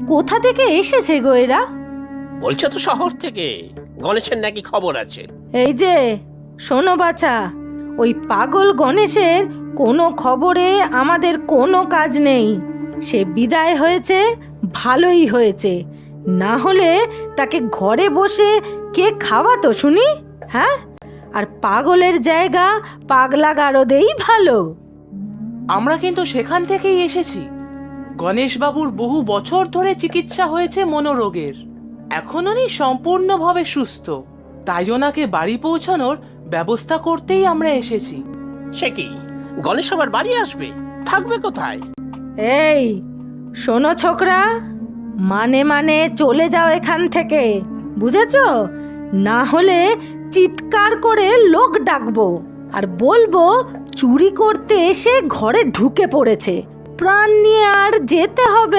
কোথা থেকে এসেছে গো এরা? বলছে তো শহর থেকে, গণেশের নাকি খবর আছে। এই যে শোনো বাছা, ওই পাগল গণেশের কোনো খবরে আমাদের কোনো কাজ নেই। সে বিদায় হয়েছে, ভালোই হয়েছে। না হলে তাকে ঘরে বসে কে খাওয়াতো শুনি? হ্যাঁ, আর পাগলের জায়গা পাগলা গারদেই ভালো। আমরা কিন্তু সেখান থেকেই এসেছি। গণেশবাবুর বহু বছর ধরে চিকিৎসা হয়েছে মনোরোগের। এখন উনি সম্পূর্ণভাবে সুস্থ, তাই ওনাকে বাড়ি পৌঁছানোর ব্যবস্থা করতেই আমরা এসেছি। সে কি, গণেশ আবার বাড়ি আসবে? থাকবে কোথায়? এই শোনো ছোকরা, মানে মানে চলে যাও এখান থেকে, বুঝেছো? না হলে চিৎকার করে লোক ডাকবো আর বলবো চুরি করতে এসে ঘরে ঢুকে পড়েছে। প্রাণ নিয়ে আর যেতে হবে